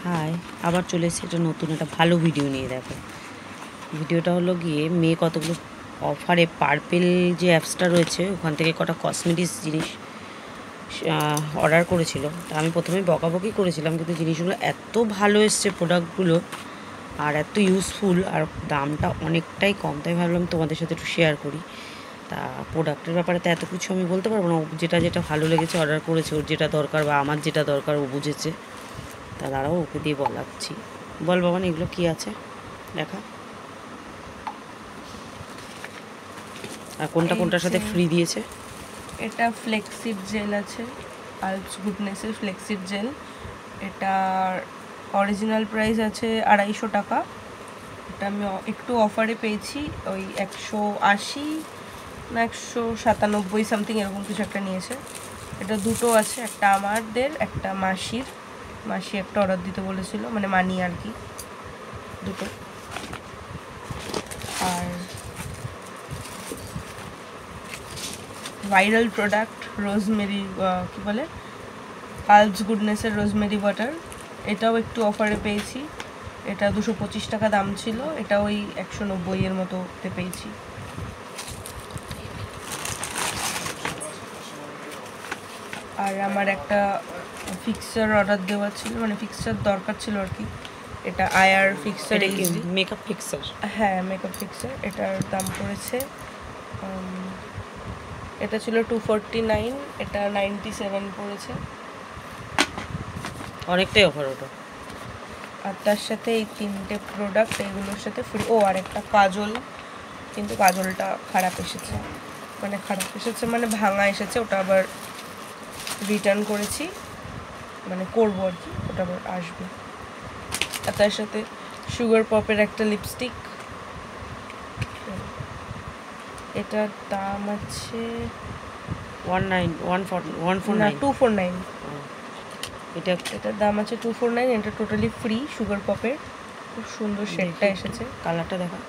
High, আবার চলে এসেছি একটা নতুন একটা ভালো ভিডিও নিয়ে। দেখো, ভিডিওটা হলো গিয়ে মেয়ে কতগুলো অফারে পার্পেল যে অ্যাপসটা রয়েছে ওখান থেকে কটা কসমেটিক্স জিনিস অর্ডার করেছিল। তা আমি প্রথমে বকাবকি করেছিলাম, কিন্তু জিনিসগুলো এত ভালো এসছে প্রোডাক্টগুলো, আর এত ইউজফুল, আর দামটা অনেকটাই কম, তাই ভাবলাম তোমাদের সাথে একটু শেয়ার করি। তা প্রোডাক্টের ব্যাপারে তো এত কিছু আমি বলতে পারবো না, যেটা যেটা ভালো লেগেছে অর্ডার করেছে, ওর যেটা দরকার বা আমার যেটা দরকার ও বুঝেছে। তা দাঁড়াও, ওকে দিয়ে বলাচ্ছি। বল বাবা, এগুলো কী আছে দেখা, আর কোনটা কোনটার সাথে ফ্রি দিয়েছে। এটা ফ্লেক্সিড জেল আছে, আলপস গুডনেসের ফ্লেক্সিড জেল। এটার অরিজিনাল প্রাইস আছে 250 টাকা। এটা আমি একটু অফারে পেয়েছি, ওই 180 না 197 সামথিং এরকম কিছু একটা নিয়েছে। এটা দুটো আছে, একটা আমাদের, একটা মাসি একটা অর্ডার দিতে বলেছিল, মানে মানি আর কি, দুটো। আর ভাইরাল প্রোডাক্ট রোজমেরি, কি বলে, আলপস গুডনেসের রোজমেরি ওয়াটার। এটাও একটু অফারে পেয়েছি। এটা 225 টাকা দাম ছিল, এটা ওই 190 এর মতোতে পেয়েছি। আর আমার একটা ফিক্সার অর্ডার দেওয়া ছিল, মানে ফিক্সার দরকার ছিল আর কি। এটা আয়ার ফিক্সার, মেকআপ ফিক্সার। হ্যাঁ, মেকআপ ফিক্সার। এটার দাম পড়েছে, এটা ছিল 249, এটা 97 পড়েছে। অনেকটাই অফার ওটা। আর তার সাথে এই 3টে প্রোডাক্ট এগুলোর সাথে ফ্রি। ও, আর একটা কাজল, কিন্তু কাজলটা খারাপ এসেছে, মানে ভাঙা এসেছে। ওটা আবার রিটার্ন করেছি, মানে করবো আর কি, ওটা আবার আসবে। আর তার সাথে সুগার পপের একটা লিপস্টিক, এটার দাম আছে 249। এটার দাম আছে 249। এটা টোটালি ফ্রি, সুগার পপের। খুব সুন্দর শেডটা এসেছে। কালারটা দেখা,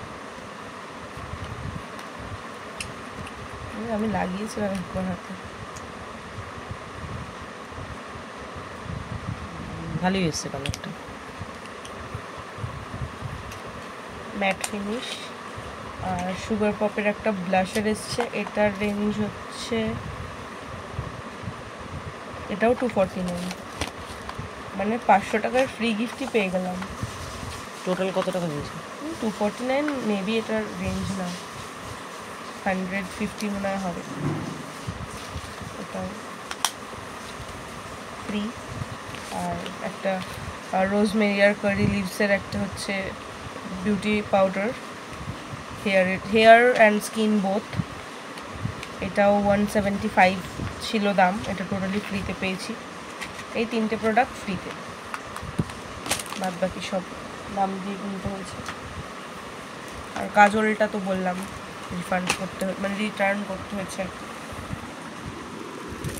আমি লাগিয়েছিলাম একবার হাতে, ভালোই এসছে কালারটা, ম্যাট ফিনিশ। আর সুগার পপের একটা ব্লাশার এসছে, এটার রেঞ্জ হচ্ছে, এটাও 249, মানে 500 টাকার ফ্রি গিফটই পেয়ে গেলাম। টোটাল কত টাকা নিয়েছে? 249 মেবি, এটার রেঞ্জ না, 150 মনে হয় হবে। এটাও ফ্রি। আর একটা রোজমেরি আর কারি লিভসের একটা হচ্ছে beauty powder, hair and skin both. এটাও 175 ছিল দাম, এটা টোটালি ফ্রিতে পেয়েছি। এই 3টে প্রোডাক্ট ফ্রিতে, বাদ বাকি সব দাম দিয়ে কিনতে হয়েছে। আর কাজলটা তো বললাম রিফান্ড করতে, মানে রিটার্ন করতে হয়েছে আর কি।